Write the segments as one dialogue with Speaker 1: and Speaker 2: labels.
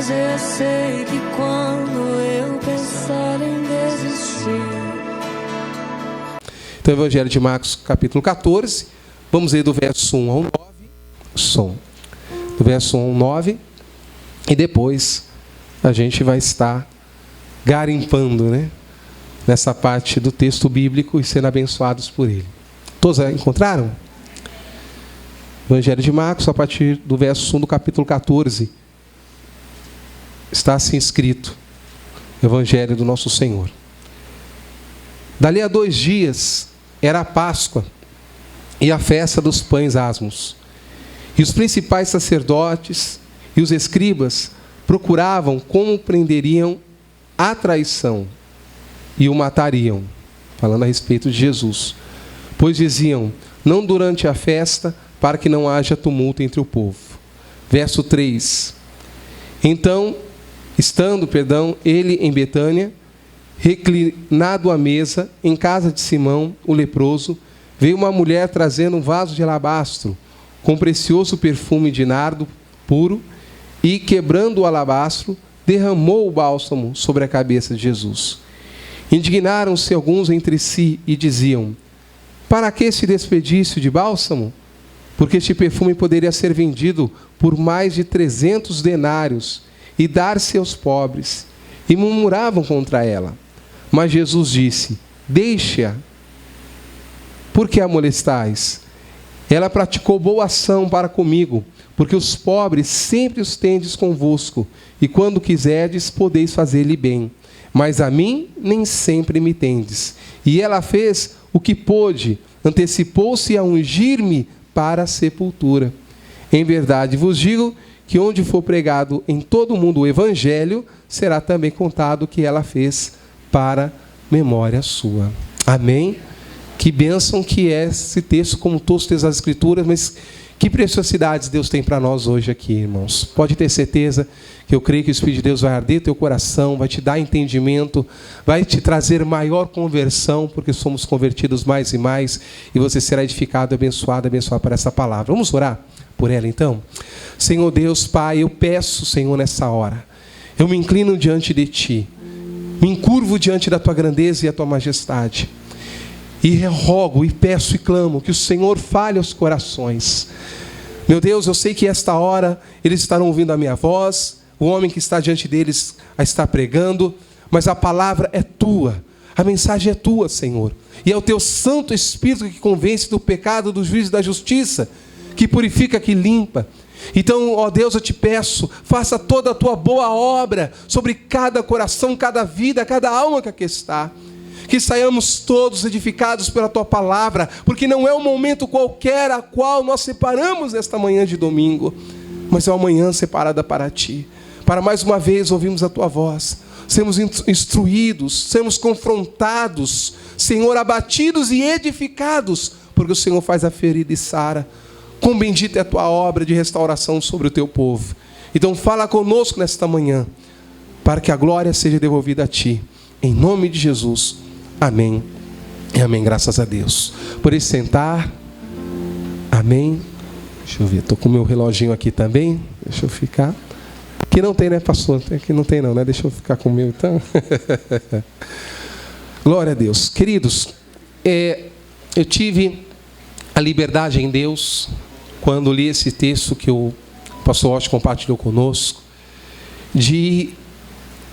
Speaker 1: mas eu sei que quando eu pensar em desistir.
Speaker 2: Então, Evangelho de Marcos, capítulo 14, vamos ler do verso 1 ao 9, do verso 1 ao 9, e depois a gente vai estar garimpando, né, nessa parte do texto bíblico e sendo abençoados por ele. Todos encontraram? Evangelho de Marcos, a partir do verso 1 do capítulo 14, está assim escrito: Evangelho do nosso Senhor. Dali a 2 dias era a Páscoa e a festa dos pães asmos. E os principais sacerdotes e os escribas procuravam como prenderiam a traição e o matariam, falando a respeito de Jesus. Pois diziam: não durante a festa, para que não haja tumulto entre o povo. Verso 3. Então, estando, ele em Betânia, reclinado à mesa, em casa de Simão, o leproso, veio uma mulher trazendo um vaso de alabastro, com precioso perfume de nardo puro, e, quebrando o alabastro, derramou o bálsamo sobre a cabeça de Jesus. Indignaram-se alguns entre si e diziam: para que esse desperdício de bálsamo? Porque este perfume poderia ser vendido por mais de 300 denários e dar-se aos pobres. E murmuravam contra ela. Mas Jesus disse: deixe-a, por que a molestais? Ela praticou boa ação para comigo, porque os pobres sempre os tendes convosco, e quando quiserdes, podeis fazer-lhe bem. Mas a mim nem sempre me tendes. E ela fez o que pôde, antecipou-se a ungir-me para a sepultura. Em verdade vos digo que onde for pregado em todo o mundo o Evangelho, será também contado o que ela fez para memória sua. Amém? Que bênção que é esse texto, como todos os textos das Escrituras, mas que preciosidades Deus tem para nós hoje aqui, irmãos. Pode ter certeza que eu creio que o Espírito de Deus vai arder teu coração, vai te dar entendimento, vai te trazer maior conversão, porque somos convertidos mais e mais, e você será edificado, abençoado por essa palavra. Vamos orar por ela então? Senhor Deus, Pai, eu peço, Senhor, nessa hora, eu me inclino diante de Ti, me encurvo diante da Tua grandeza e a Tua majestade, e rogo, e peço e clamo que o Senhor fale aos corações. Meu Deus, eu sei que esta hora eles estarão ouvindo a minha voz, o homem que está diante deles a está pregando, mas a palavra é Tua, a mensagem é Tua, Senhor. E é o Teu Santo Espírito que convence do pecado, do juízo e da justiça, que purifica, que limpa. Então, ó Deus, eu te peço, faça toda a Tua boa obra sobre cada coração, cada vida, cada alma que aqui está. Que saiamos todos edificados pela Tua palavra, porque não é um momento qualquer a qual nós separamos nesta manhã de domingo, mas é uma manhã separada para Ti, para mais uma vez ouvirmos a Tua voz, sermos instruídos, sermos confrontados, Senhor, abatidos e edificados, porque o Senhor faz a ferida e sara. Quão bendita é a Tua obra de restauração sobre o Teu povo. Então fala conosco nesta manhã, para que a glória seja devolvida a Ti, em nome de Jesus. Amém e amém, graças a Deus. Por isso sentar. Amém. Deixa eu ver, estou com o meu reloginho aqui também. Deixa eu ficar. Aqui não tem, né, pastor? Aqui não tem não, né? Deixa eu ficar com o meu então. Glória a Deus. Queridos, eu tive a liberdade em Deus, quando li esse texto que o pastor Rocha compartilhou conosco, de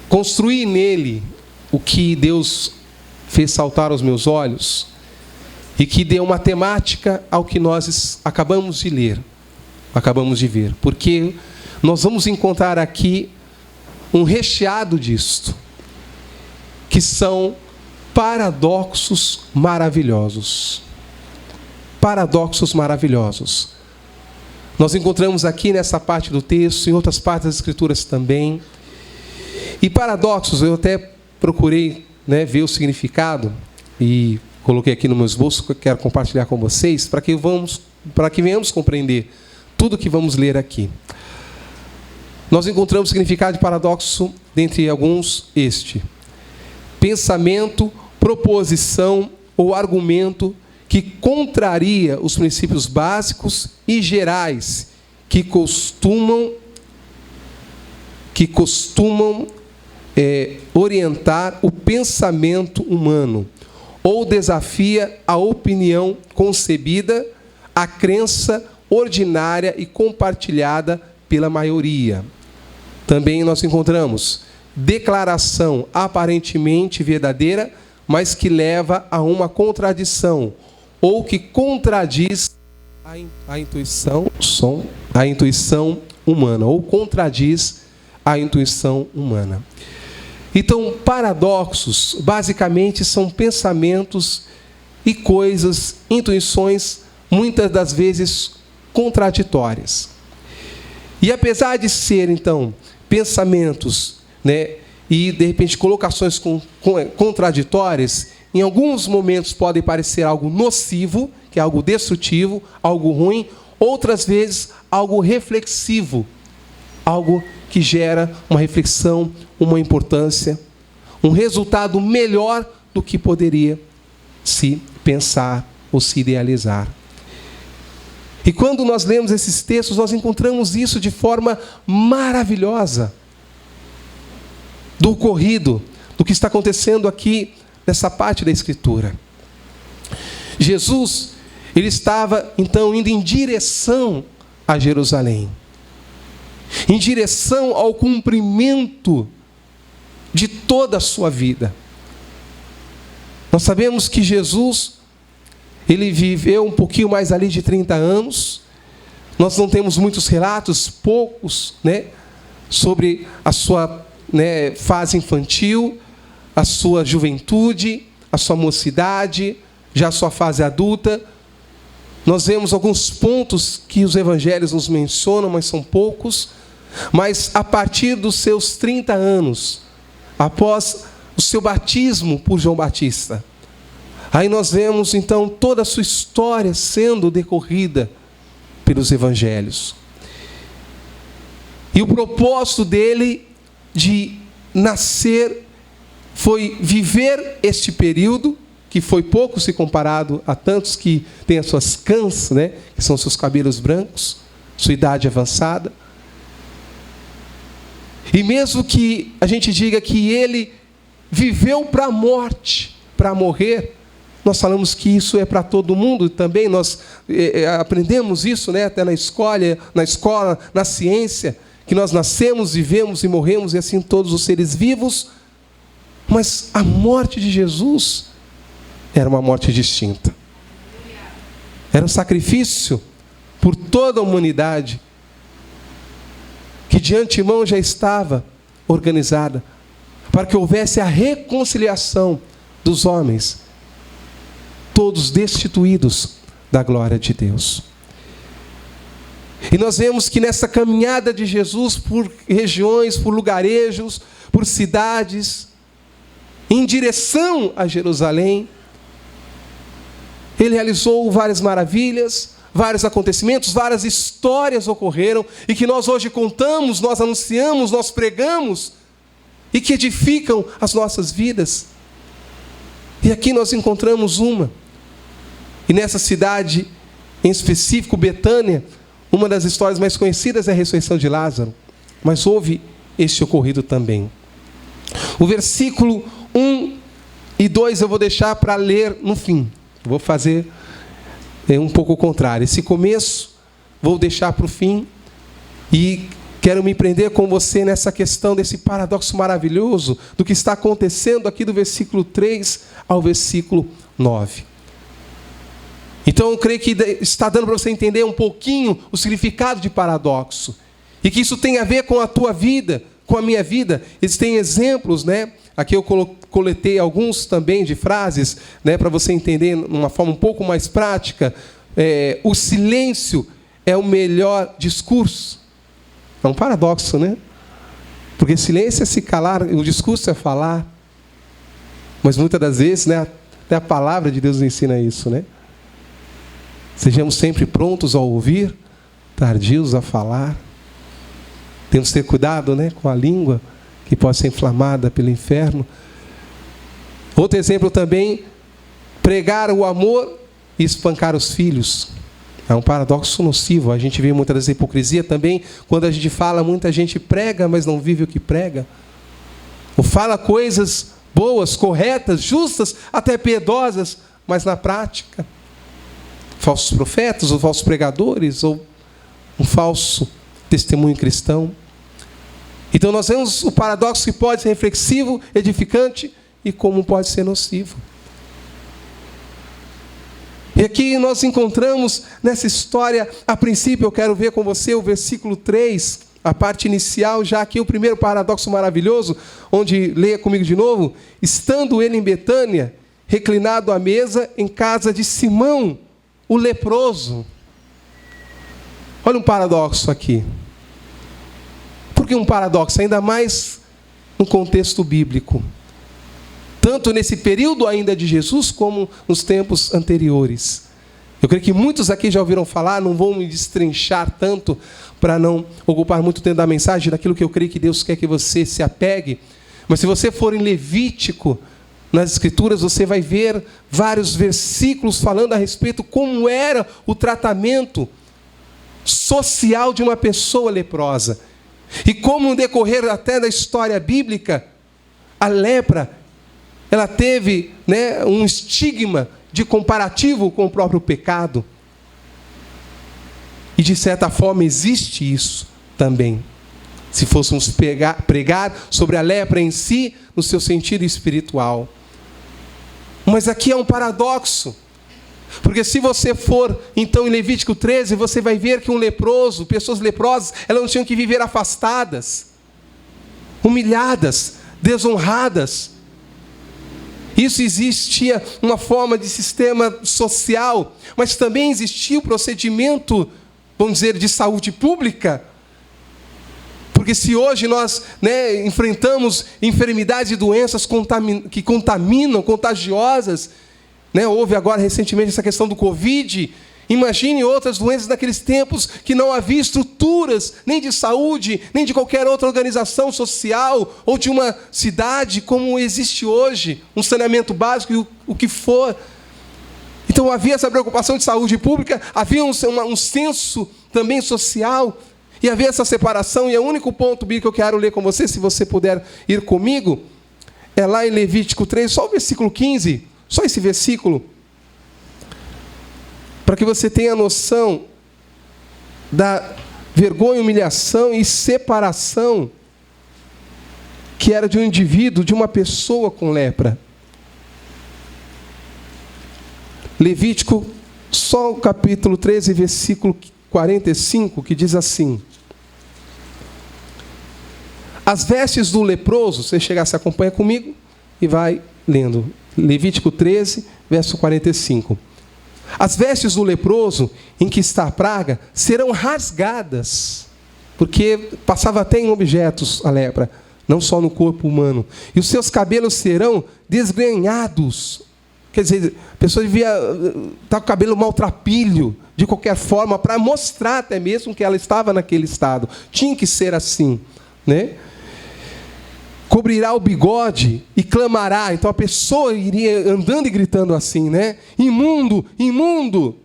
Speaker 2: construir nele o que Deus fez saltar aos meus olhos e que deu uma temática ao que nós acabamos de ler, acabamos de ver, porque nós vamos encontrar aqui um recheado disto, que são paradoxos maravilhosos. Paradoxos maravilhosos. Nós encontramos aqui nessa parte do texto, em outras partes das Escrituras também. E paradoxos, eu até procurei, ver o significado e coloquei aqui no meu esboço, que eu quero compartilhar com vocês, para que venhamos compreender tudo que vamos ler aqui. Nós encontramos o significado de paradoxo, dentre alguns, este: pensamento, proposição ou argumento que contraria os princípios básicos e gerais que que costumam orientar o pensamento humano, ou desafia a opinião concebida, a crença ordinária e compartilhada pela maioria. Também nós encontramos declaração aparentemente verdadeira, mas que leva a uma contradição, ou que contradiz a intuição humana, ou contradiz a intuição humana. Então, paradoxos, basicamente, são pensamentos e coisas, intuições, muitas das vezes contraditórias. E apesar de ser, então, pensamentos, e de repente colocações contraditórias, em alguns momentos podem parecer algo nocivo, que é algo destrutivo, algo ruim, outras vezes algo reflexivo, algo que gera uma reflexão, uma importância, um resultado melhor do que poderia se pensar ou se idealizar. E quando nós lemos esses textos, nós encontramos isso de forma maravilhosa, do ocorrido, do que está acontecendo aqui nessa parte da Escritura. Jesus, ele estava então indo em direção a Jerusalém, em direção ao cumprimento de toda a sua vida. Nós sabemos que Jesus, ele viveu um pouquinho mais ali de 30 anos. Nós não temos muitos relatos, poucos, sobre a sua fase infantil, a sua juventude, a sua mocidade, já a sua fase adulta. Nós vemos alguns pontos que os evangelhos nos mencionam, mas são poucos. Mas a partir dos seus 30 anos, após o seu batismo por João Batista, aí nós vemos então toda a sua história sendo decorrida pelos evangelhos. E o propósito dele de nascer foi viver este período, que foi pouco se comparado a tantos que têm as suas cãs, que são seus cabelos brancos, sua idade avançada. E mesmo que a gente diga que ele viveu para a morte, para morrer, nós falamos que isso é para todo mundo também. Nós aprendemos isso até na escola, na ciência, que nós nascemos, vivemos e morremos, e assim todos os seres vivos. Mas a morte de Jesus era uma morte distinta. Era um sacrifício por toda a humanidade, que de antemão já estava organizada, para que houvesse a reconciliação dos homens, todos destituídos da glória de Deus. E nós vemos que nessa caminhada de Jesus por regiões, por lugarejos, por cidades, em direção a Jerusalém, ele realizou várias maravilhas, vários acontecimentos, várias histórias ocorreram, e que nós hoje contamos, nós anunciamos, nós pregamos, e que edificam as nossas vidas. E aqui nós encontramos uma. E nessa cidade, em específico, Betânia, uma das histórias mais conhecidas é a ressurreição de Lázaro. Mas houve este ocorrido também. O versículo 1 e 2 eu vou deixar para ler no fim. Vou fazer um pouco o contrário. Esse começo vou deixar para o fim. E quero me prender com você nessa questão desse paradoxo maravilhoso do que está acontecendo aqui do versículo 3 ao versículo 9. Então eu creio que está dando para você entender um pouquinho o significado de paradoxo. E que isso tem a ver com a tua vida, com a minha vida. Existem exemplos, Aqui eu coletei alguns também de frases, para você entender de uma forma um pouco mais prática. O silêncio é o melhor discurso. É um paradoxo, Porque silêncio é se calar, o discurso é falar. Mas muitas das vezes, até a palavra de Deus nos ensina isso, Sejamos sempre prontos a ouvir, tardios a falar. Temos que ter cuidado, com a língua, que pode ser inflamada pelo inferno. Outro exemplo também, pregar o amor e espancar os filhos. É um paradoxo nocivo. A gente vê muitas vezes a hipocrisia também, quando a gente fala, muita gente prega, mas não vive o que prega. Ou fala coisas boas, corretas, justas, até piedosas, mas na prática, falsos profetas, ou falsos pregadores, ou um falso testemunho cristão. Então nós vemos o paradoxo que pode ser reflexivo, edificante, e como pode ser nocivo. E aqui nós encontramos nessa história, a princípio eu quero ver com você o versículo 3, a parte inicial, já aqui o primeiro paradoxo maravilhoso, onde leia comigo de novo. Estando ele em Betânia, reclinado à mesa em casa de Simão, o leproso. Olha um paradoxo aqui. Por que um paradoxo? Ainda mais no contexto bíblico. Tanto nesse período ainda de Jesus, como nos tempos anteriores. Eu creio que muitos aqui já ouviram falar, não vou me destrinchar tanto, para não ocupar muito tempo da mensagem, daquilo que eu creio que Deus quer que você se apegue. Mas se você for em Levítico, nas Escrituras, você vai ver vários versículos falando a respeito como era o tratamento social de uma pessoa leprosa. E como no decorrer até da história bíblica, a lepra, ela teve, um estigma de comparativo com o próprio pecado. E de certa forma existe isso também. Se fôssemos pregar sobre a lepra em si, no seu sentido espiritual. Mas aqui é um paradoxo. Porque se você for, então, em Levítico 13, você vai ver que um leproso, pessoas leprosas, elas não tinham que viver afastadas, humilhadas, desonradas. Isso existia uma forma de sistema social, mas também existia o procedimento, vamos dizer, de saúde pública. Porque se hoje nós enfrentamos enfermidades e doenças que contaminam, contagiosas, houve agora recentemente essa questão do Covid, imagine outras doenças naqueles tempos que não havia estruturas, nem de saúde, nem de qualquer outra organização social, ou de uma cidade como existe hoje, um saneamento básico e o que for. Então havia essa preocupação de saúde pública, havia um senso também social, e havia essa separação, e o único ponto bíblico que eu quero ler com você, se você puder ir comigo, é lá em Levítico 3, só o versículo 15, só esse versículo, para que você tenha noção da vergonha, humilhação e separação que era de um indivíduo, de uma pessoa com lepra. Levítico, só o capítulo 13, versículo 45, que diz assim: as vestes do leproso, você chegar, se acompanha comigo e vai lendo. Levítico 13, verso 45. As vestes do leproso, em que está a praga, serão rasgadas, porque passava até em objetos a lepra, não só no corpo humano. E os seus cabelos serão desgrenhados. Quer dizer, a pessoa devia estar com o cabelo maltrapilho, de qualquer forma, para mostrar até mesmo que ela estava naquele estado. Tinha que ser assim, Cobrirá o bigode e clamará. Então a pessoa iria andando e gritando assim, Imundo, imundo.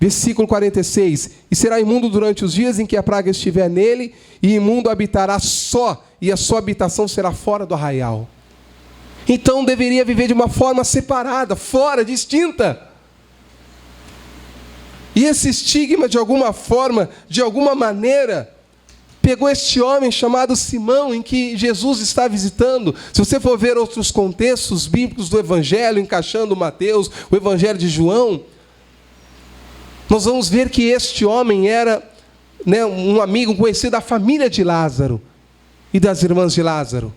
Speaker 2: Versículo 46. E será imundo durante os dias em que a praga estiver nele, e imundo habitará só, e a sua habitação será fora do arraial. Então deveria viver de uma forma separada, fora, distinta. E esse estigma, de alguma forma, de alguma maneira, pegou este homem chamado Simão, em que Jesus está visitando. Se você for ver outros contextos bíblicos do Evangelho, encaixando Mateus, o Evangelho de João, nós vamos ver que este homem era um amigo, um conhecido da família de Lázaro e das irmãs de Lázaro.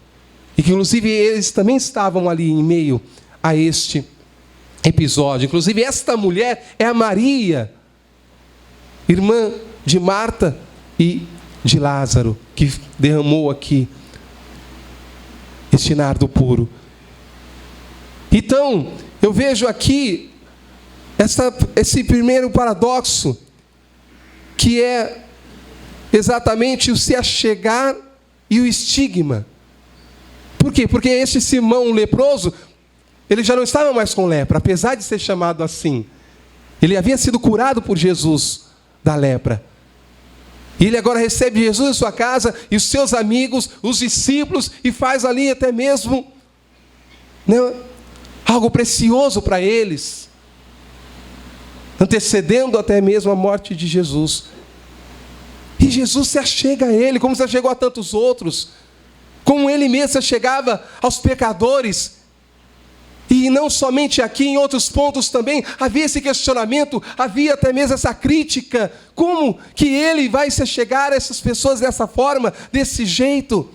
Speaker 2: E que, inclusive, eles também estavam ali em meio a este episódio. Inclusive, esta mulher é a Maria, irmã de Marta e de Lázaro, que derramou aqui este nardo puro. Então, eu vejo aqui esse primeiro paradoxo, que é exatamente o se achegar e o estigma. Por quê? Porque este Simão leproso, ele já não estava mais com lepra, apesar de ser chamado assim. Ele havia sido curado por Jesus da lepra. E ele agora recebe Jesus em sua casa, e os seus amigos, os discípulos, e faz ali até mesmo, né, algo precioso para eles, antecedendo até mesmo a morte de Jesus. E Jesus se achega a ele, como se achegou a tantos outros, como ele mesmo se achegava aos pecadores. E não somente aqui, em outros pontos também, havia esse questionamento, havia até mesmo essa crítica. Como que ele vai se chegar a essas pessoas dessa forma, desse jeito,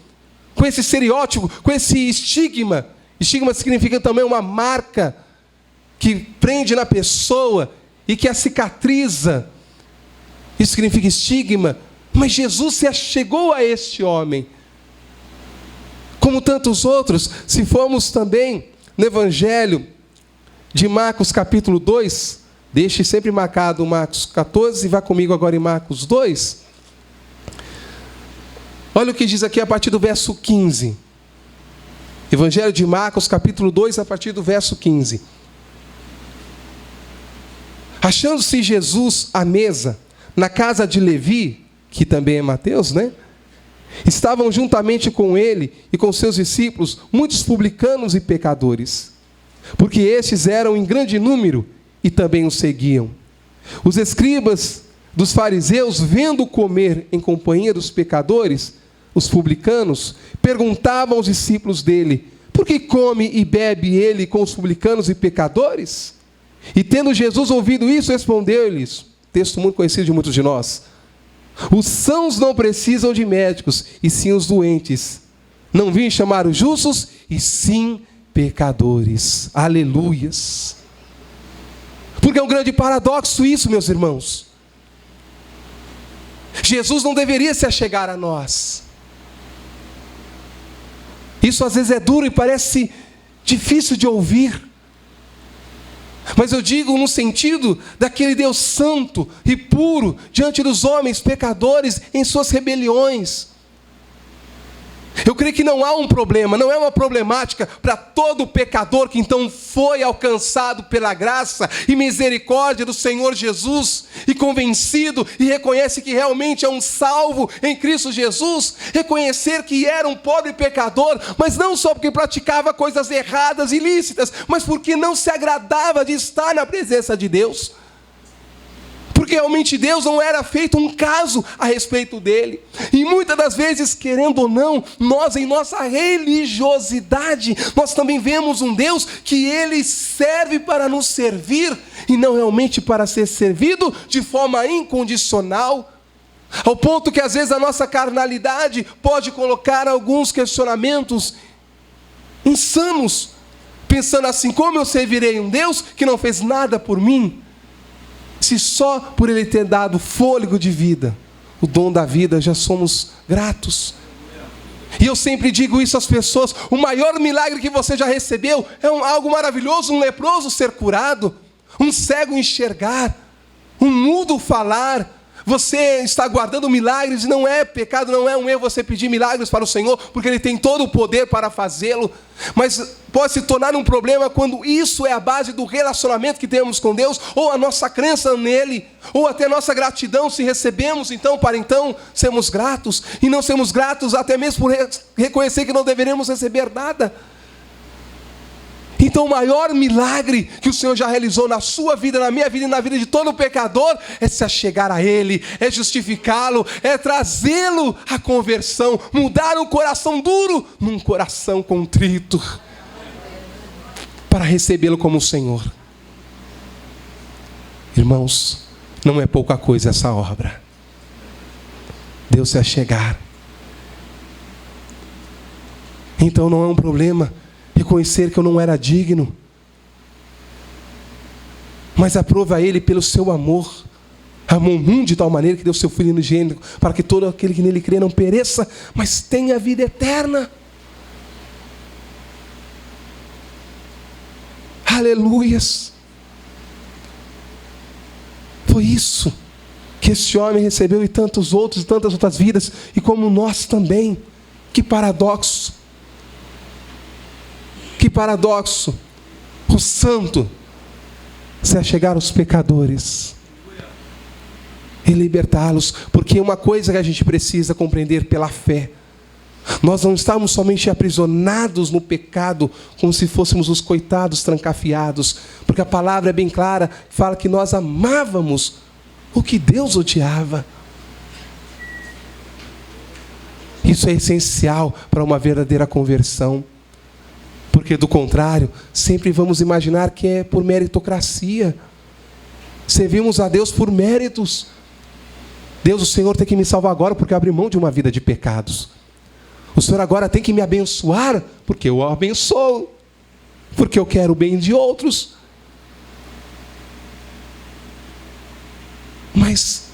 Speaker 2: com esse estereótipo, com esse estigma? Estigma significa também uma marca que prende na pessoa e que a cicatriza. Isso significa estigma. Mas Jesus se achegou a este homem. Como tantos outros, se formos também no Evangelho de Marcos capítulo 2, deixe sempre marcado Marcos 14 e vá comigo agora em Marcos 2. Olha o que diz aqui a partir do verso 15. Evangelho de Marcos capítulo 2, a partir do verso 15. Achando-se Jesus à mesa na casa de Levi, que também é Mateus, né? Estavam juntamente com ele e com seus discípulos muitos publicanos e pecadores, porque estes eram em grande número e também o seguiam. Os escribas dos fariseus, vendo comer em companhia dos pecadores, os publicanos, perguntavam aos discípulos dele: por que come e bebe ele com os publicanos e pecadores? E tendo Jesus ouvido isso, respondeu-lhes, texto muito conhecido de muitos de nós: os sãos não precisam de médicos, e sim os doentes. Não vim chamar os justos, e sim pecadores. Aleluias. Porque é um grande paradoxo isso, meus irmãos. Jesus não deveria se achegar a nós. Isso às vezes é duro e parece difícil de ouvir. Mas eu digo no sentido daquele Deus santo e puro diante dos homens pecadores em suas rebeliões. Eu creio que não há um problema, não é uma problemática para todo pecador que então foi alcançado pela graça e misericórdia do Senhor Jesus e convencido e reconhece que realmente é um salvo em Cristo Jesus, reconhecer que era um pobre pecador, mas não só porque praticava coisas erradas, ilícitas, mas porque não se agradava de estar na presença de Deus. Porque realmente Deus não era feito um caso a respeito dele. E muitas das vezes, querendo ou não, nós em nossa religiosidade, nós também vemos um Deus que ele serve para nos servir e não realmente para ser servido de forma incondicional. Ao ponto que às vezes a nossa carnalidade pode colocar alguns questionamentos insanos, pensando assim: como eu servirei um Deus que não fez nada por mim? Se só por ele ter dado fôlego de vida, o dom da vida, já somos gratos. E eu sempre digo isso às pessoas: o maior milagre que você já recebeu é algo maravilhoso, um leproso ser curado, um cego enxergar, um mudo falar. Você está guardando milagres, e não é pecado, não é um erro você pedir milagres para o Senhor, porque Ele tem todo o poder para fazê-lo. Mas pode se tornar um problema quando isso é a base do relacionamento que temos com Deus, ou a nossa crença nele, ou até a nossa gratidão, se recebemos então, para então sermos gratos, e não sermos gratos até mesmo por reconhecer que não deveremos receber nada. Então o maior milagre que o Senhor já realizou na sua vida, na minha vida e na vida de todo pecador, é se achegar a Ele, é justificá-lo, é trazê-lo à conversão, mudar um coração duro num coração contrito, para recebê-lo como o Senhor. Irmãos, não é pouca coisa essa obra. Deus se achegar. Então não é um problema reconhecer que eu não era digno, mas aprova Ele pelo seu amor. Amou o mundo de tal maneira que deu seu Filho unigênito, para que todo aquele que nele crê não pereça, mas tenha vida eterna. Aleluias. Foi isso que esse homem recebeu, e tantos outros, e tantas outras vidas, e como nós também. Que paradoxo. Que paradoxo. O santo, se achegar aos pecadores e libertá-los, porque uma coisa que a gente precisa compreender pela fé: nós não estamos somente aprisionados no pecado, como se fôssemos os coitados trancafiados, porque a palavra é bem clara, fala que nós amávamos o que Deus odiava. Isso é essencial para uma verdadeira conversão, porque do contrário, sempre vamos imaginar que é por meritocracia. Servimos a Deus por méritos. Deus, o Senhor tem que me salvar agora porque eu abri mão de uma vida de pecados. O Senhor agora tem que me abençoar porque eu o abençoo, porque eu quero o bem de outros. Mas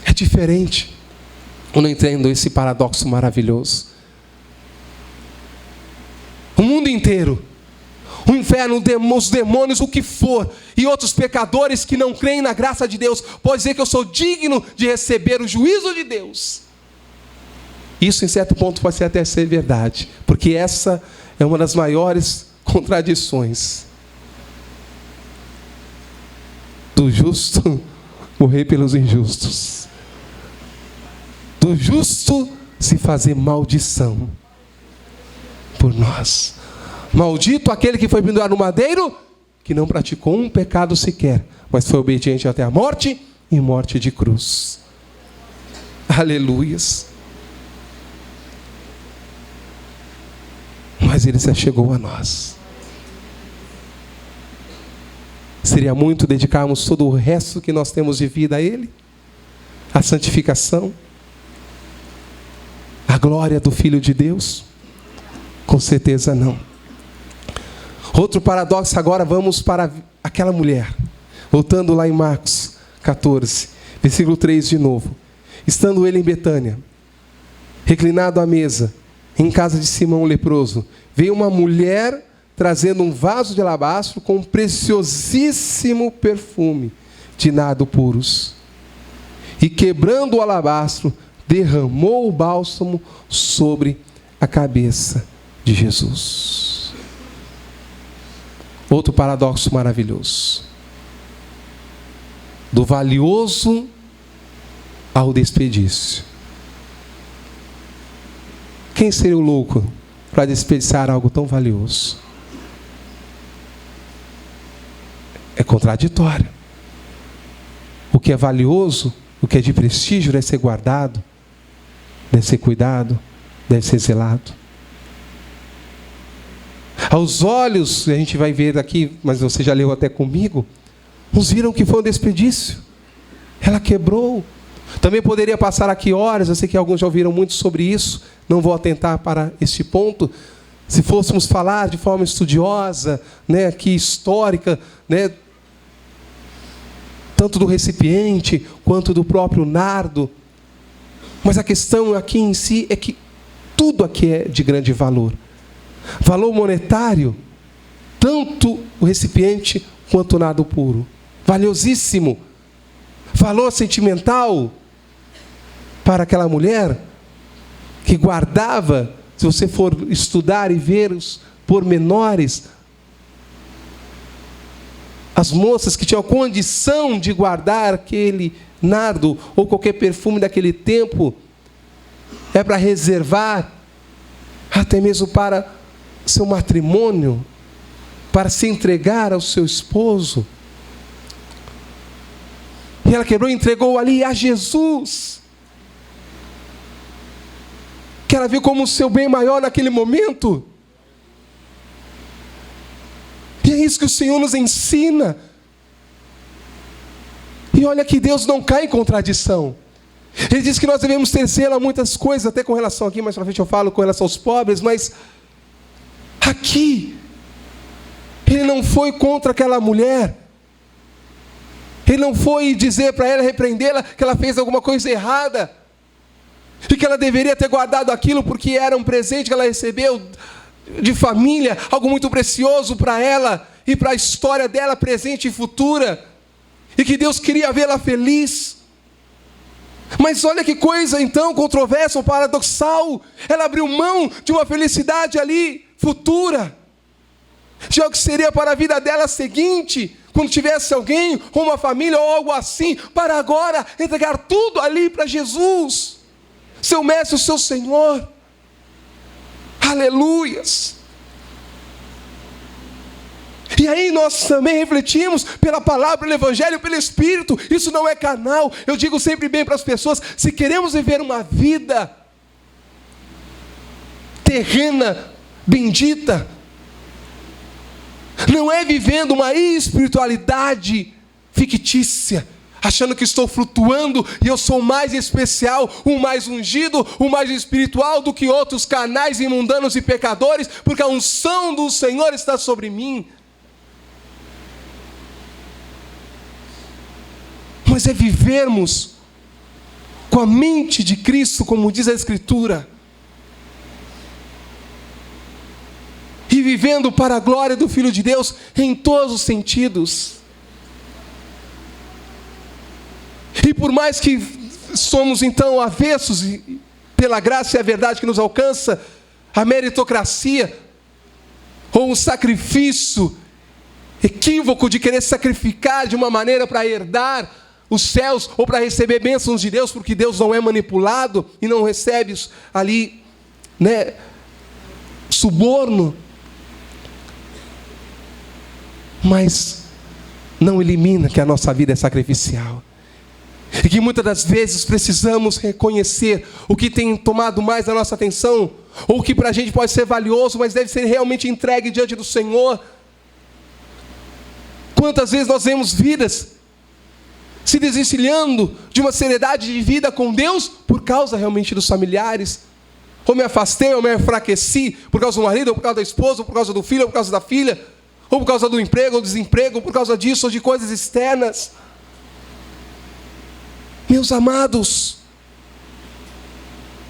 Speaker 2: é diferente. Eu não entendo esse paradoxo maravilhoso. O mundo inteiro, o inferno, os demônios, o que for, e outros pecadores que não creem na graça de Deus, pode dizer que eu sou digno de receber o juízo de Deus. Isso em certo ponto pode até ser verdade, porque essa é uma das maiores contradições. Do justo morrer pelos injustos, do justo se fazer maldição por nós. Maldito aquele que foi pendurado no madeiro, que não praticou um pecado sequer, mas foi obediente até a morte, e morte de cruz. Aleluias. Mas ele se achegou a nós. Seria muito dedicarmos todo o resto que nós temos de vida a ele? A santificação? A glória do Filho de Deus? Com certeza não. Outro paradoxo, agora vamos para aquela mulher. Voltando lá em Marcos 14, versículo 3 de novo. Estando ele em Betânia, reclinado à mesa, em casa de Simão o leproso, veio uma mulher trazendo um vaso de alabastro com um preciosíssimo perfume de nardo puros. E quebrando o alabastro, derramou o bálsamo sobre a cabeça de Jesus. Outro paradoxo maravilhoso. Do valioso ao desperdício. Quem seria o louco para desperdiçar algo tão valioso? É contraditório. O que é valioso, o que é de prestígio, deve ser guardado, deve ser cuidado, deve ser zelado. Aos olhos, a gente vai ver aqui, mas você já leu até comigo, uns viram que foi um desperdício. Ela quebrou. Também poderia passar aqui horas, eu sei que alguns já ouviram muito sobre isso, não vou atentar para este ponto. Se fôssemos falar de forma estudiosa, né, aqui histórica, né, tanto do recipiente quanto do próprio nardo. Mas a questão aqui em si é que tudo aqui é de grande valor. Valor monetário, tanto o recipiente quanto o nardo puro. Valiosíssimo. Valor sentimental para aquela mulher que guardava, se você for estudar e ver os pormenores, as moças que tinham a condição de guardar aquele nardo ou qualquer perfume daquele tempo, é para reservar até mesmo para seu matrimônio, para se entregar ao seu esposo. E ela quebrou e entregou ali a Jesus, que ela viu como o seu bem maior naquele momento. E é isso que o Senhor nos ensina. E olha que Deus não cai em contradição. Ele diz que nós devemos ter zelo a muitas coisas, até com relação aqui, mais para frente eu falo com relação aos pobres, mas aqui, ele não foi contra aquela mulher. Ele não foi dizer para ela, repreendê-la, que ela fez alguma coisa errada. E que ela deveria ter guardado aquilo porque era um presente que ela recebeu de família, algo muito precioso para ela e para a história dela, presente e futura. E que Deus queria vê-la feliz. Mas olha que coisa então controversa ou paradoxal. Ela abriu mão de uma felicidade ali, futura, de algo que seria para a vida dela seguinte, quando tivesse alguém, ou uma família, ou algo assim, para agora entregar tudo ali para Jesus, seu mestre, o seu Senhor. Aleluias! E aí nós também refletimos pela palavra, pelo Evangelho, pelo Espírito. Isso não é carnal. Eu digo sempre bem para as pessoas, se queremos viver uma vida terrena, bendita, não é vivendo uma espiritualidade fictícia, achando que estou flutuando e eu sou mais especial, o mais ungido, o mais espiritual do que outros carnais, imundanos e pecadores, porque a unção do Senhor está sobre mim. Mas é vivermos com a mente de Cristo, como diz a Escritura, e vivendo para a glória do Filho de Deus em todos os sentidos. E por mais que somos então avessos, pela graça e a verdade que nos alcança, a meritocracia, ou um sacrifício equívoco de querer sacrificar de uma maneira para herdar os céus, ou para receber bênçãos de Deus, porque Deus não é manipulado e não recebe ali, suborno. Mas não elimina que a nossa vida é sacrificial. E que muitas das vezes precisamos reconhecer o que tem tomado mais a nossa atenção, ou o que para a gente pode ser valioso, mas deve ser realmente entregue diante do Senhor. Quantas vezes nós vemos vidas se desencilhando de uma seriedade de vida com Deus por causa realmente dos familiares. Ou me afastei, ou me enfraqueci por causa do marido, ou por causa da esposa, ou por causa do filho, ou por causa da filha, ou por causa do emprego, ou desemprego, ou por causa disso, ou de coisas externas. Meus amados,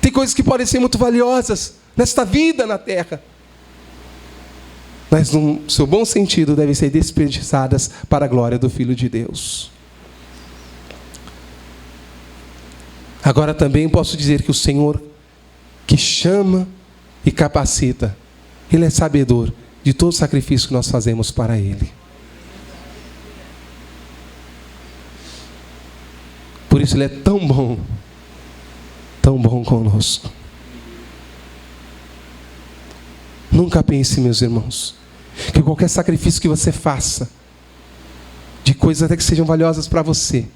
Speaker 2: tem coisas que podem ser muito valiosas nesta vida na terra, mas no seu bom sentido devem ser desperdiçadas para a glória do Filho de Deus. Agora também posso dizer que o Senhor que chama e capacita, Ele é sabedor de todo o sacrifício que nós fazemos para Ele. Por isso Ele é tão bom conosco. Nunca pense, meus irmãos, que qualquer sacrifício que você faça, de coisas até que sejam valiosas para você,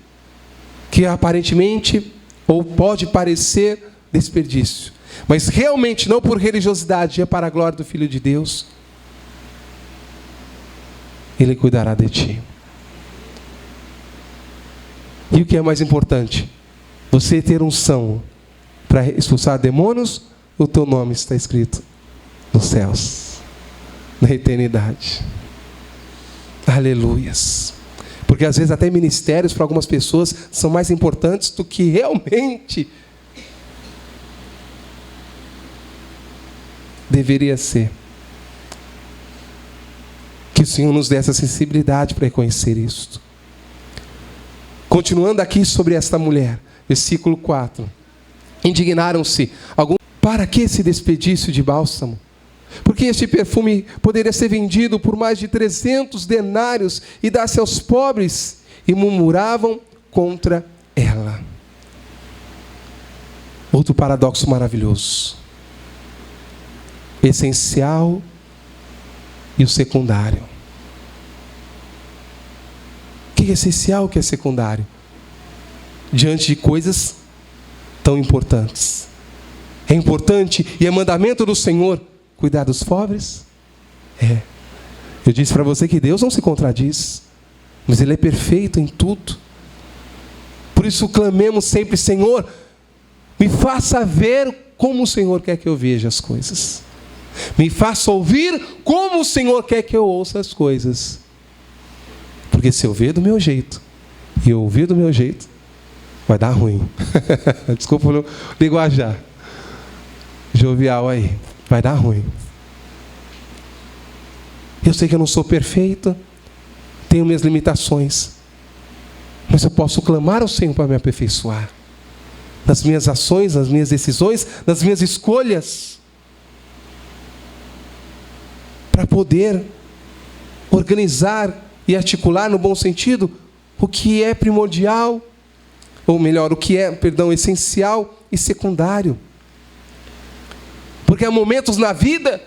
Speaker 2: que aparentemente ou pode parecer desperdício, mas realmente não por religiosidade, é para a glória do Filho de Deus, Ele cuidará de ti. E o que é mais importante? Você ter unção para expulsar demônios, o teu nome está escrito nos céus, na eternidade. Aleluias. Porque às vezes até ministérios para algumas pessoas são mais importantes do que realmente deveria ser. Que o Senhor nos dê essa sensibilidade para reconhecer isto. Continuando aqui sobre esta mulher, versículo 4. Indignaram-se alguns. Para que esse desperdício de bálsamo? Porque este perfume poderia ser vendido por mais de 300 denários e dar-se aos pobres, e murmuravam contra ela. Outro paradoxo maravilhoso. Essencial e o secundário. O que é essencial, o que é secundário? Diante de coisas tão importantes. É importante e é mandamento do Senhor cuidar dos pobres? É. Eu disse para você que Deus não se contradiz, mas Ele é perfeito em tudo. Por isso clamemos sempre: Senhor, me faça ver como o Senhor quer que eu veja as coisas. Me faça ouvir como o Senhor quer que eu ouça as coisas. Porque se eu ver do meu jeito e eu ouvir do meu jeito, vai dar ruim. Desculpa o linguajar jovial aí. Vai dar ruim. Eu sei que eu não sou perfeito, tenho minhas limitações, mas eu posso clamar ao Senhor para me aperfeiçoar nas minhas ações, nas minhas decisões, nas minhas escolhas, para poder organizar e articular no bom sentido o que é primordial, ou melhor, o que é, essencial e secundário. Porque há momentos na vida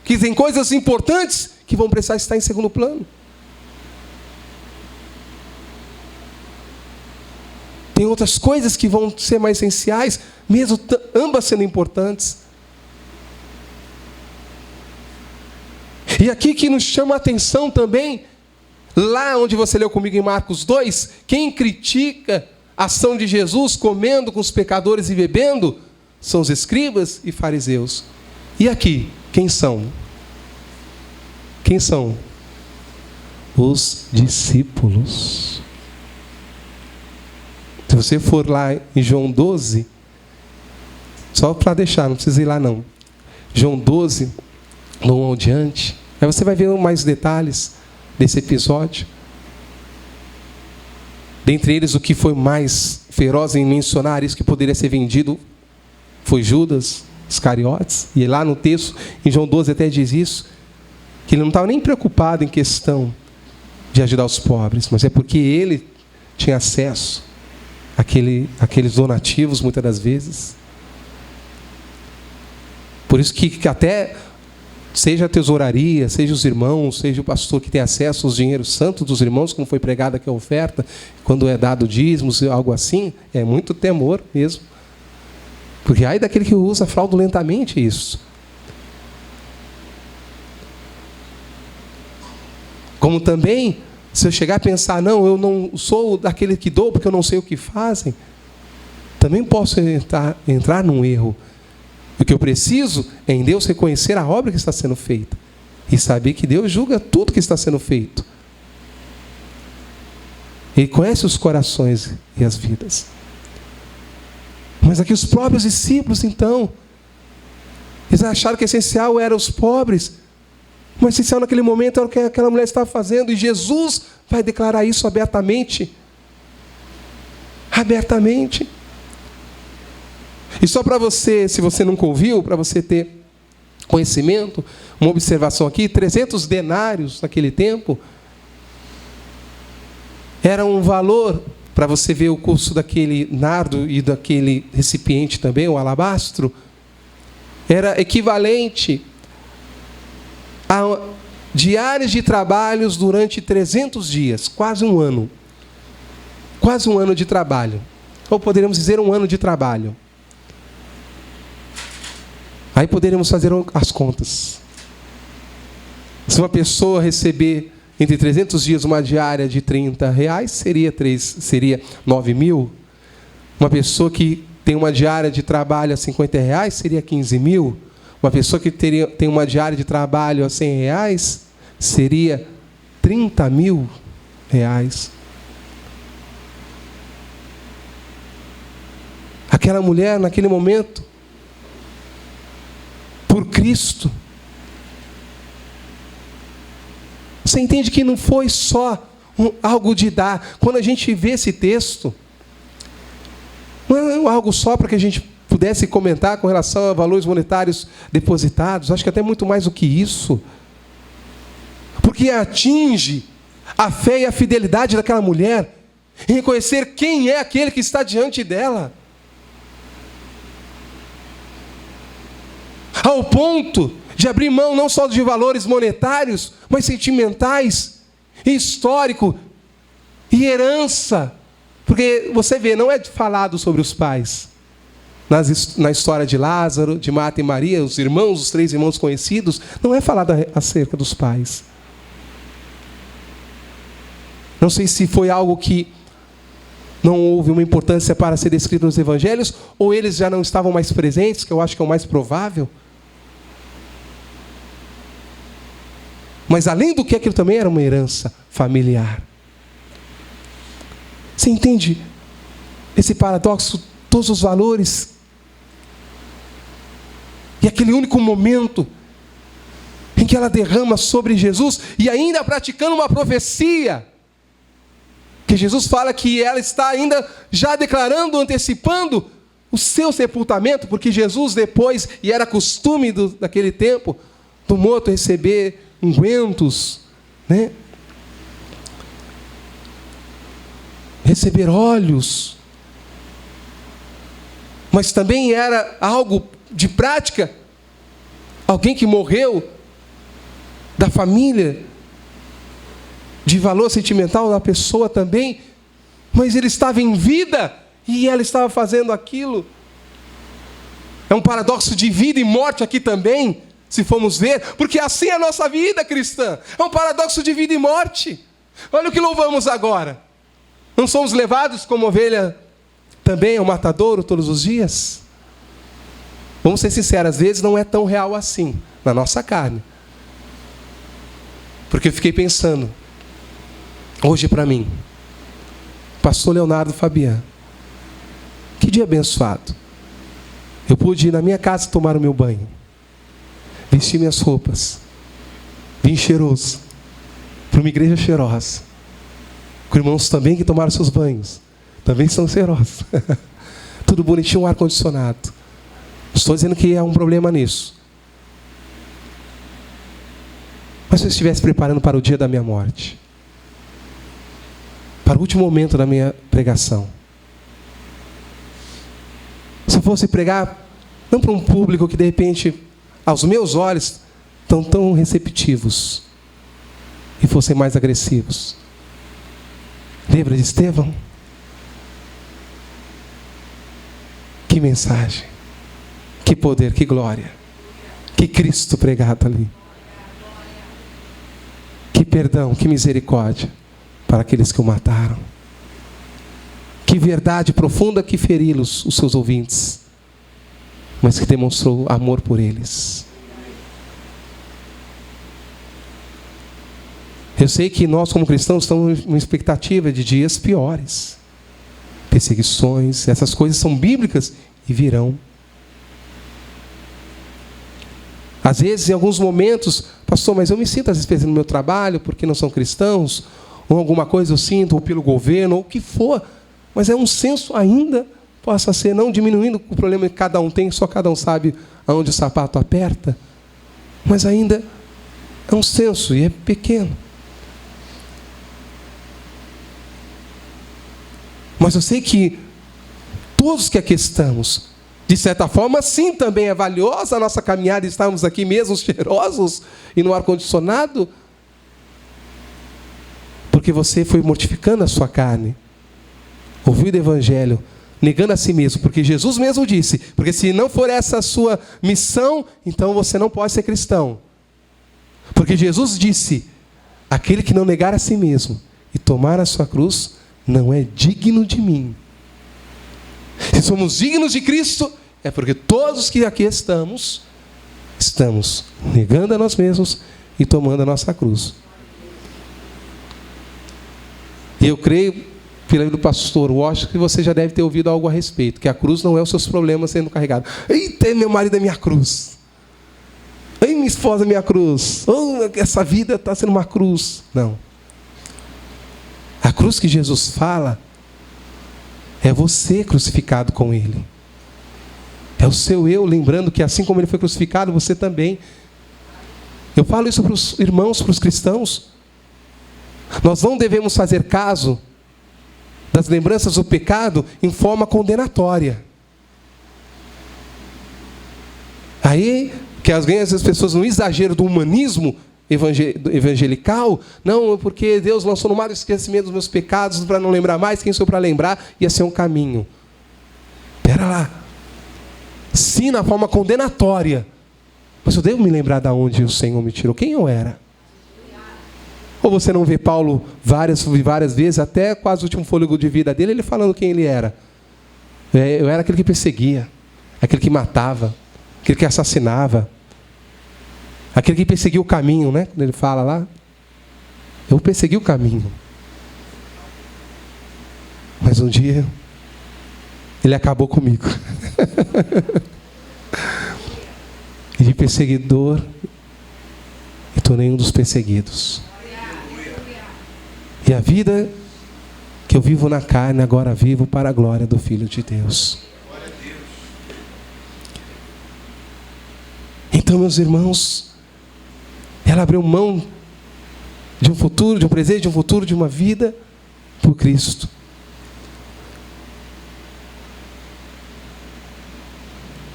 Speaker 2: que tem coisas importantes que vão precisar estar em segundo plano. Tem outras coisas que vão ser mais essenciais, mesmo ambas sendo importantes. E aqui que nos chama a atenção também, lá onde você leu comigo em Marcos 2, quem critica a ação de Jesus comendo com os pecadores e bebendo são os escribas e fariseus. E aqui, quem são? Quem são? Os discípulos. Se você for lá em João 12, só para deixar, não precisa ir lá não. João 12, do 1 ao diante, aí você vai ver mais detalhes desse episódio. Dentre eles, o que foi mais feroz em mencionar isso que poderia ser vendido foi Judas Iscariotes. E lá no texto, em João 12 até diz isso, que ele não estava nem preocupado em questão de ajudar os pobres, mas é porque ele tinha acesso àqueles donativos, muitas das vezes. Por isso que até, seja a tesouraria, seja os irmãos, seja o pastor que tem acesso aos dinheiros santos dos irmãos, como foi pregado aqui a oferta, quando é dado dízimos, algo assim, é muito temor mesmo. Porque ai daquele que usa fraudulentamente isso. Como também, se eu chegar a pensar, não, eu não sou daquele que dou porque eu não sei o que fazem, também posso entrar num erro. O que eu preciso é em Deus reconhecer a obra que está sendo feita e saber que Deus julga tudo que está sendo feito. Ele conhece os corações e as vidas. Mas aqui os próprios discípulos, então, eles acharam que o essencial eram os pobres. O essencial naquele momento era o que aquela mulher estava fazendo. E Jesus vai declarar isso abertamente. Abertamente. E só para você, se você nunca ouviu, para você ter conhecimento, uma observação aqui, 300 denários naquele tempo, era um valor, para você ver o custo daquele nardo e daquele recipiente também, o alabastro, era equivalente a diárias de trabalhos durante 300 dias, quase um ano. Quase um ano de trabalho. Ou poderíamos dizer um ano de trabalho. Aí poderíamos fazer as contas. Se uma pessoa receber entre 300 dias uma diária de R$30, seria 9 mil. Uma pessoa que tem uma diária de trabalho a R$50, seria 15 mil. Uma pessoa que tem uma diária de trabalho a R$100, seria 30 mil reais. Aquela mulher, naquele momento, por Cristo, você entende que não foi só algo de dar. Quando a gente vê esse texto, não é algo só para que a gente pudesse comentar com relação a valores monetários depositados. Acho que até muito mais do que isso. Porque atinge a fé e a fidelidade daquela mulher em reconhecer quem é aquele que está diante dela. Ao ponto de abrir mão não só de valores monetários, mas sentimentais, histórico e herança. Porque você vê, não é falado sobre os pais. Na história de Lázaro, de Marta e Maria, os irmãos, os 3 irmãos conhecidos, não é falado acerca dos pais. Não sei se foi algo que não houve uma importância para ser descrito nos evangelhos, ou eles já não estavam mais presentes, que eu acho que é o mais provável. Mas além do que, aquilo também era uma herança familiar. Você entende esse paradoxo? Todos os valores. E aquele único momento em que ela derrama sobre Jesus, e ainda praticando uma profecia, que Jesus fala que ela está ainda já declarando, antecipando o seu sepultamento, porque Jesus depois, e era costume daquele tempo, do morto receber ungüentos, né? receber olhos, mas também era algo de prática. Alguém que morreu da família, de valor sentimental da pessoa também, mas ele estava em vida e ela estava fazendo aquilo. É um paradoxo de vida e morte aqui também, se formos ver, porque assim é a nossa vida cristã. É um paradoxo de vida e morte. Olha o que louvamos agora. Não somos levados como ovelha também ao matadouro todos os dias? Vamos ser sinceros, às vezes não é tão real assim, na nossa carne. Porque eu fiquei pensando, hoje para mim, pastor Leonardo Fabiano, que dia abençoado. Eu pude ir na minha casa tomar o meu banho, vestir minhas roupas, vim cheiroso, para uma igreja cheirosa, com irmãos também que tomaram seus banhos, também são cheirosos. Tudo bonitinho, um ar-condicionado. Estou dizendo que há um problema nisso. Mas se eu estivesse preparando para o dia da minha morte, para o último momento da minha pregação, se eu fosse pregar, não para um público que de repente, aos meus olhos, estão tão receptivos, e fossem mais agressivos. Lembra de Estevão? Que mensagem, que poder, que glória, que Cristo pregado ali. Que perdão, que misericórdia para aqueles que o mataram. Que verdade profunda que feri-los, os seus ouvintes, mas que demonstrou amor por eles. Eu sei que nós como cristãos estamos em expectativa de dias piores. Perseguições, essas coisas são bíblicas e virão. Às vezes, em alguns momentos, pastor, mas eu me sinto às vezes no meu trabalho, porque não são cristãos, ou alguma coisa eu sinto, ou pelo governo, ou o que for, mas é um senso ainda, possa ser, não diminuindo o problema que cada um tem, só cada um sabe aonde o sapato aperta, mas ainda é um senso e é pequeno. Mas eu sei que todos que aqui estamos, de certa forma, sim, também é valiosa a nossa caminhada, estamos aqui mesmo cheirosos e no ar-condicionado, porque você foi mortificando a sua carne, ouviu o Evangelho, negando a si mesmo, porque Jesus mesmo disse, porque se não for essa a sua missão, então você não pode ser cristão. Porque Jesus disse, aquele que não negar a si mesmo e tomar a sua cruz, não é digno de mim. Se somos dignos de Cristo, é porque todos que aqui estamos negando a nós mesmos e tomando a nossa cruz. E eu creio, pela vida do pastor Washington, que você já deve ter ouvido algo a respeito, que a cruz não é os seus problemas sendo carregados. Eita, meu marido é minha cruz. Ei, minha esposa é minha cruz. Oh, essa vida está sendo uma cruz. Não. A cruz que Jesus fala é você crucificado com Ele. É o seu eu, lembrando que assim como Ele foi crucificado, você também. Eu falo isso para os irmãos, para os cristãos. Nós não devemos fazer caso das lembranças do pecado em forma condenatória. Aí, que às vezes as pessoas, no exagero do humanismo evangelical, não, porque Deus lançou no mar o esquecimento dos meus pecados para não lembrar mais, quem sou para lembrar, ia ser um caminho. Espera lá. Sim, na forma condenatória. Mas eu devo me lembrar de onde o Senhor me tirou, quem eu era. Ou você não vê Paulo várias vezes, até quase o último fôlego de vida dele, ele falando quem ele era. Eu era aquele que perseguia, aquele que matava, aquele que assassinava, aquele que perseguiu o caminho, né? Quando ele fala lá, eu persegui o caminho. Mas um dia, ele acabou comigo. E de perseguidor, me tornei um dos perseguidos. E a vida que eu vivo na carne, agora vivo para a glória do Filho de Deus. Então, meus irmãos, ela abriu mão de um futuro, de um presente, de um futuro, de uma vida por Cristo.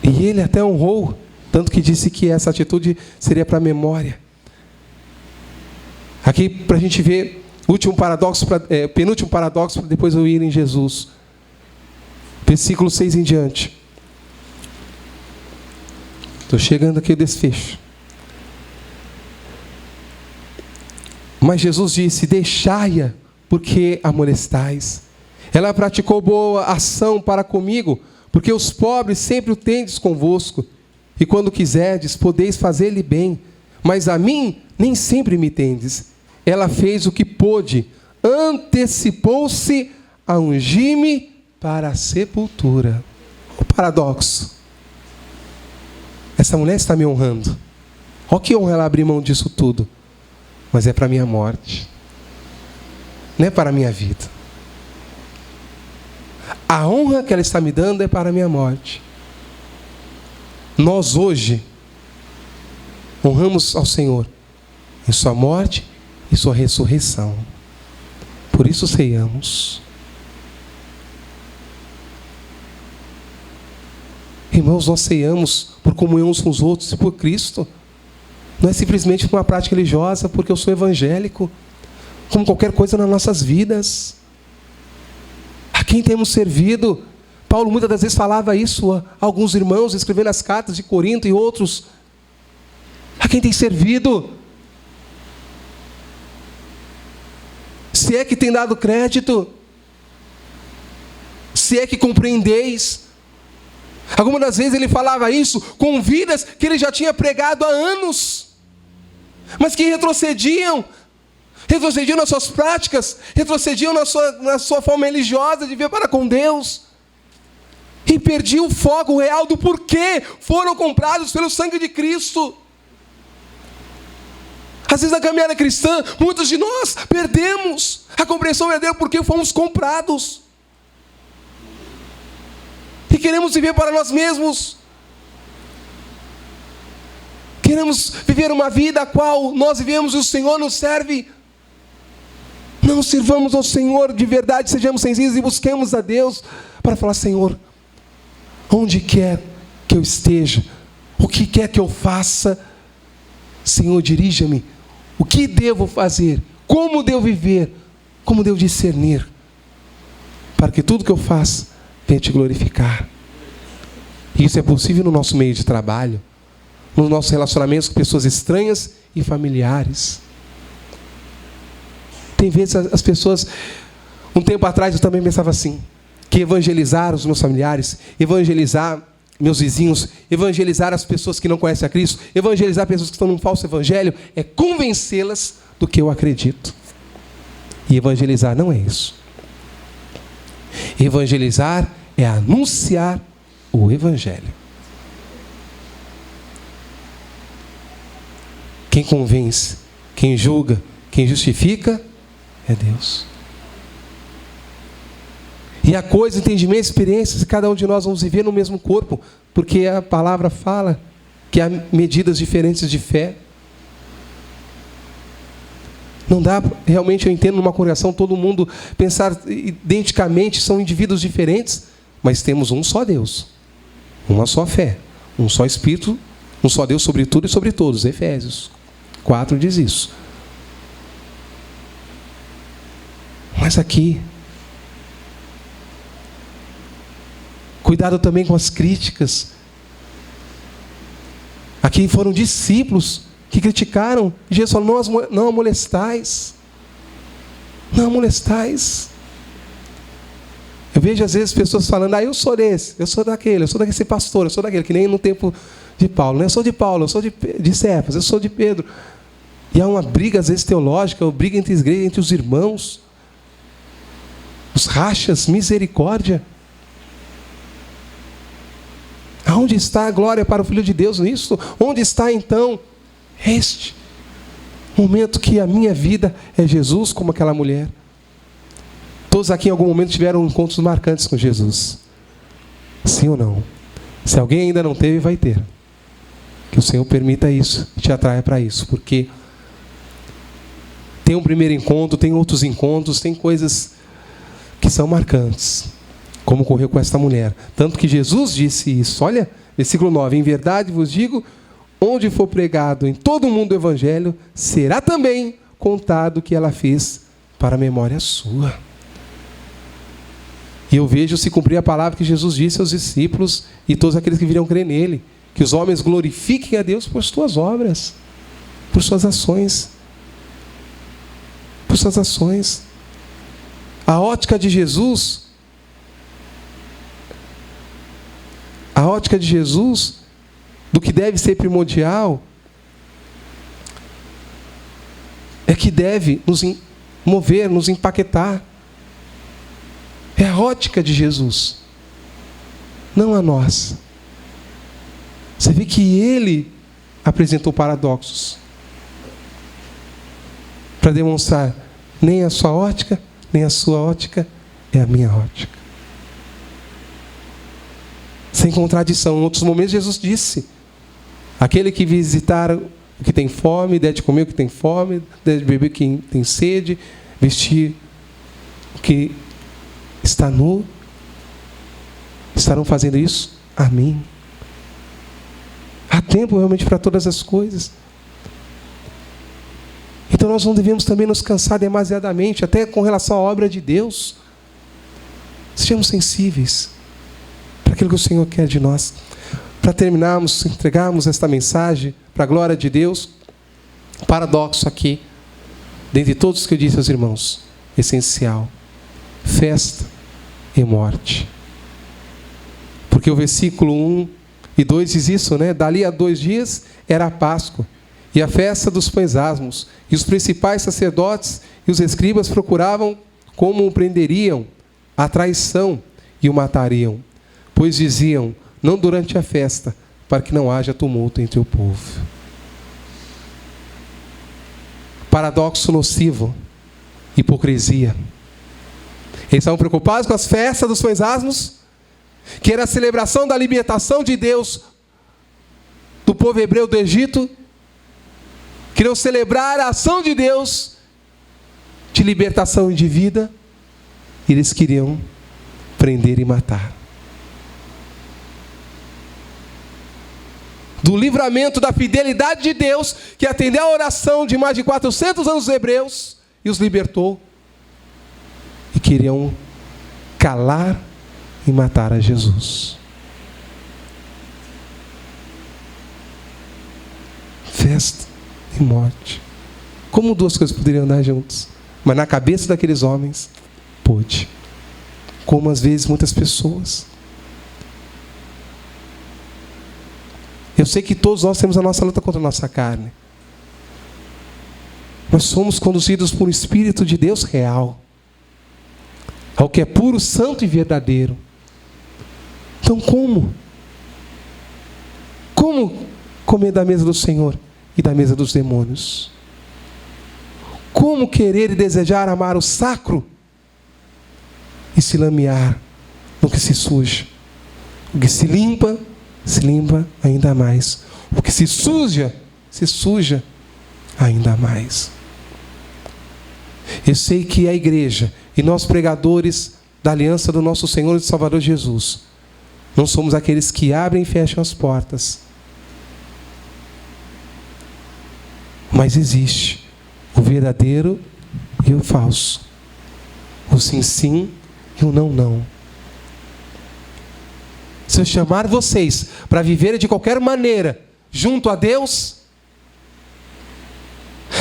Speaker 2: E ele até honrou, tanto que disse que essa atitude seria para a memória. Aqui para a gente ver último paradoxo, penúltimo paradoxo, para depois eu ir em Jesus. Versículo 6 em diante. Estou chegando aqui ao desfecho. Mas Jesus disse: deixai-a, porque a molestais. Ela praticou boa ação para comigo, porque os pobres sempre o tendes convosco, e quando quiserdes, podeis fazer-lhe bem, mas a mim nem sempre me tendes. Ela fez o que pôde, antecipou-se a ungir-me para a sepultura. O paradoxo. Essa mulher está me honrando. Olha que honra ela abrir mão disso tudo. Mas é para a minha morte. Não é para a minha vida. A honra que ela está me dando é para a minha morte. Nós hoje honramos ao Senhor em sua morte e sua ressurreição. Por isso ceiamos. Irmãos, nós ceiamos por comunhão uns com os outros e por Cristo. Não é simplesmente uma prática religiosa porque eu sou evangélico. Como qualquer coisa nas nossas vidas. A quem temos servido. Paulo muitas das vezes falava isso a alguns irmãos, escrevendo as cartas de Corinto e outros. A quem tem servido. Se é que tem dado crédito. Se é que compreendeis. Algumas das vezes ele falava isso com vidas que ele já tinha pregado há anos, mas que retrocediam nas suas práticas, retrocediam na sua forma religiosa de viver para com Deus, e perdiam o foco real do porquê foram comprados pelo sangue de Cristo. Às vezes na caminhada cristã, muitos de nós perdemos a compreensão verdadeira porque fomos comprados. E queremos viver para nós mesmos. Queremos viver uma vida a qual nós vivemos e o Senhor nos serve. Não sirvamos ao Senhor de verdade, sejamos sensíveis e busquemos a Deus para falar: Senhor, onde quer que eu esteja, o que quer que eu faça, Senhor, dirija-me. O que devo fazer? Como devo viver? Como devo discernir? Para que tudo que eu faça venha te glorificar. Isso é possível no nosso meio de trabalho, nos nossos relacionamentos com pessoas estranhas e familiares. Tem vezes as pessoas, um tempo atrás eu também pensava assim, que evangelizar os meus familiares, evangelizar meus vizinhos, evangelizar as pessoas que não conhecem a Cristo, evangelizar pessoas que estão num falso evangelho, é convencê-las do que eu acredito. E evangelizar não é isso. Evangelizar é anunciar o Evangelho. Quem convence, quem julga, quem justifica é Deus. E a coisa, entendimento, experiências, cada um de nós vamos viver no mesmo corpo, porque a palavra fala que há medidas diferentes de fé. Não dá, realmente eu entendo numa congregação todo mundo pensar identicamente, são indivíduos diferentes, mas temos um só Deus, uma só fé, um só Espírito, um só Deus sobre tudo e sobre todos. Efésios 4 diz isso. Mas aqui, cuidado também com as críticas. Aqui foram discípulos que criticaram. Jesus falou: não a molestais. Não a molestais. Eu vejo às vezes pessoas falando: eu sou desse, eu sou daquele pastor, eu sou daquele, que nem no tempo de Paulo. Eu sou de Paulo, eu sou de Cefas, eu sou de Pedro. E há uma briga às vezes teológica, uma briga entre as igrejas, entre os irmãos. Os rachas, misericórdia. Aonde está a glória para o Filho de Deus nisso? Onde está então este momento que a minha vida é Jesus, como aquela mulher? Todos aqui em algum momento tiveram encontros marcantes com Jesus. Sim ou não? Se alguém ainda não teve, vai ter. Que o Senhor permita isso, te atraia para isso. Porque tem um primeiro encontro, tem outros encontros, tem coisas que são marcantes. Como ocorreu com esta mulher. Tanto que Jesus disse isso: olha, Versículo 9. Em verdade vos digo, onde for pregado em todo o mundo o evangelho, será também contado o que ela fez para a memória sua. E eu vejo se cumprir a palavra que Jesus disse aos discípulos e todos aqueles que virão crer nele, que os homens glorifiquem a Deus por suas obras, por suas ações. Por suas ações. A ótica de Jesus do que deve ser primordial é que deve nos mover, nos empaquetar. É a ótica de Jesus, não a nós. Você vê que ele apresentou paradoxos para demonstrar nem a sua ótica, nem a sua ótica é a minha ótica. Sem contradição. Em outros momentos Jesus disse: aquele que visitar o que tem fome, der de comer o que tem fome, der de beber o que tem sede, vestir o que está nu, estarão fazendo isso a mim. Há tempo realmente para todas as coisas. Então nós não devemos também nos cansar demasiadamente, até com relação à obra de Deus. Sejamos sensíveis para aquilo que o Senhor quer de nós. Para terminarmos, entregarmos esta mensagem para a glória de Deus, paradoxo aqui, dentre todos os que eu disse aos irmãos, essencial: festa e morte. Porque o versículo 1 e 2 diz isso, né? Dali a 2 dias era a Páscoa e a festa dos pães asmos, e os principais sacerdotes e os escribas procuravam como o prenderiam à traição e o matariam, pois diziam: não durante a festa, para que não haja tumulto entre o povo. Paradoxo nocivo, hipocrisia. Eles estavam preocupados com as festas dos pães asmos, que era a celebração da libertação de Deus do povo hebreu do Egito. Queriam celebrar a ação de Deus de libertação e de vida, e eles queriam prender e matar. Do livramento da fidelidade de Deus, que atendeu a oração de mais de 400 anos dos hebreus e os libertou, e queriam calar e matar a Jesus. Festa e morte. Como duas coisas poderiam andar juntas? Mas na cabeça daqueles homens, pôde. Como às vezes muitas pessoas. Eu sei que todos nós temos a nossa luta contra a nossa carne. Nós somos conduzidos por um Espírito de Deus real, ao que é puro, santo e verdadeiro. Então como? Como comer da mesa do Senhor e da mesa dos demônios? Como querer e desejar amar o sacro e se lamear no que se suja? O que se limpa ainda mais. O que se suja ainda mais. Eu sei que a igreja e nós pregadores da aliança do nosso Senhor e Salvador Jesus, não somos aqueles que abrem e fecham as portas. Mas existe o verdadeiro e o falso. O sim, sim e o não, não. Se eu chamar vocês para viverem de qualquer maneira junto a Deus,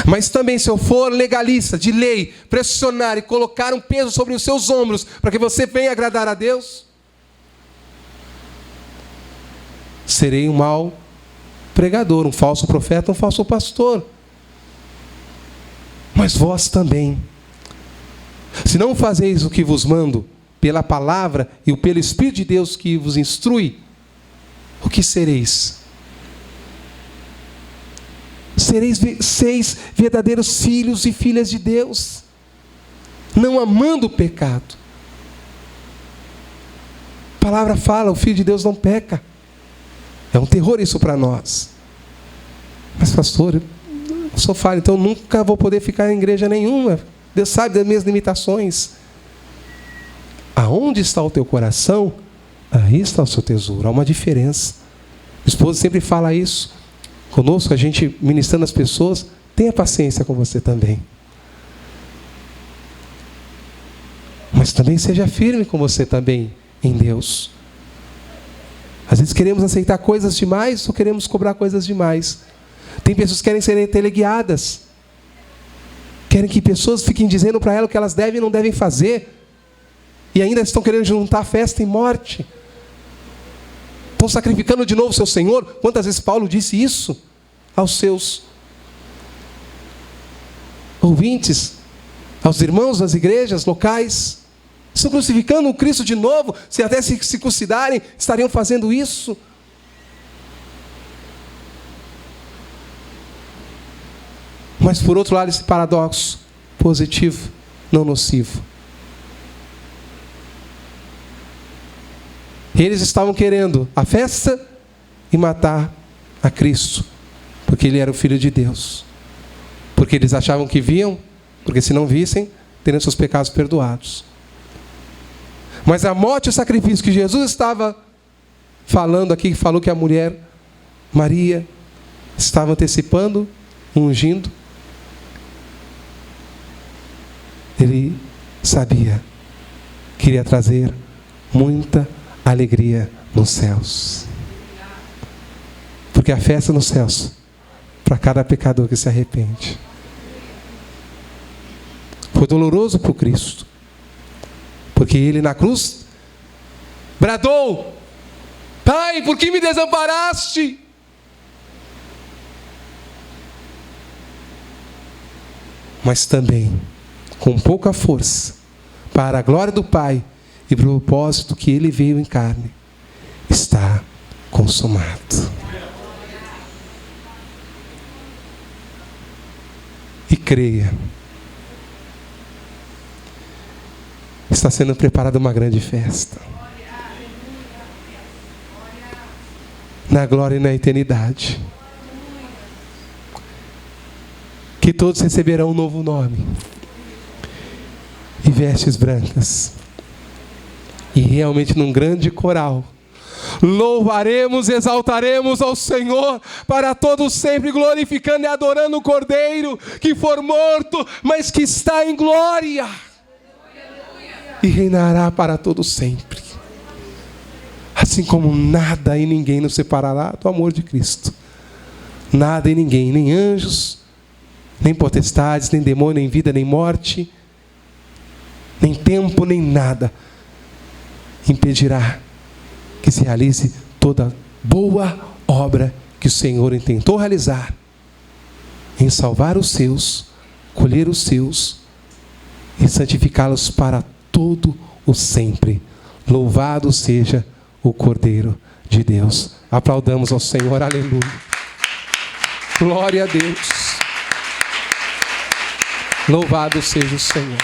Speaker 2: mas também se eu for legalista, de lei, pressionar e colocar um peso sobre os seus ombros para que você venha agradar a Deus, serei um mau pregador, um falso profeta, um falso pastor. Mas vós também, se não fazeis o que vos mando, pela palavra e pelo Espírito de Deus que vos instrui, o que sereis? Seis verdadeiros filhos e filhas de Deus, não amando o pecado. A palavra fala, o Filho de Deus não peca. É um terror isso para nós. Mas pastor, eu sou falho, então eu nunca vou poder ficar em igreja nenhuma. Deus sabe das minhas limitações. Aonde está o teu coração, aí está o seu tesouro. Há uma diferença. O esposo sempre fala isso conosco, a gente ministrando as pessoas. Tenha paciência com você também. Mas também seja firme com você também em Deus. Às vezes queremos aceitar coisas demais ou queremos cobrar coisas demais. Tem pessoas que querem ser teleguiadas. Querem que pessoas fiquem dizendo para ela o que elas devem e não devem fazer. E ainda estão querendo juntar festa e morte. Estão sacrificando de novo o seu Senhor. Quantas vezes Paulo disse isso aos seus ouvintes, aos irmãos das igrejas locais? Estão crucificando o Cristo de novo. Se até se circuncidarem, estariam fazendo isso. Mas por outro lado, esse paradoxo positivo, não nocivo. Eles estavam querendo a festa e matar a Cristo, porque Ele era o Filho de Deus. Porque eles achavam que viam, porque se não vissem, teriam seus pecados perdoados. Mas a morte e o sacrifício que Jesus estava falando aqui, que falou que a mulher Maria estava antecipando, ungindo, Ele sabia que iria trazer muita alegria nos céus. Porque a festa nos céus, para cada pecador que se arrepende. Foi doloroso para o Cristo. Porque Ele na cruz bradou: Pai, por que me desamparaste? Mas também, com pouca força, para a glória do Pai e para o propósito que Ele veio em carne, está consumado. E creia, está sendo preparada uma grande festa, na glória e na eternidade, que todos receberão um novo nome, e vestes brancas, e realmente num grande coral, louvaremos, exaltaremos ao Senhor para todos sempre, glorificando e adorando o Cordeiro que for morto, mas que está em glória e reinará para todos sempre. Assim como nada e ninguém nos separará do amor de Cristo. Nada e ninguém, nem anjos, nem potestades, nem demônio, nem vida, nem morte, nem tempo, nem nada impedirá que se realize toda boa obra que o Senhor intentou realizar em salvar os seus, colher os seus e santificá-los para todo o sempre. Louvado seja o Cordeiro de Deus. Aplaudamos ao Senhor, aleluia. Glória a Deus. Louvado seja o Senhor.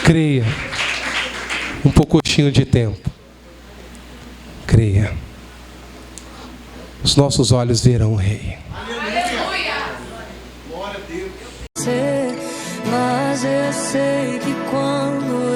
Speaker 2: Creia. Um pouquinho de tempo. Creia. Os nossos olhos verão o Rei.
Speaker 1: Mas eu sei que quando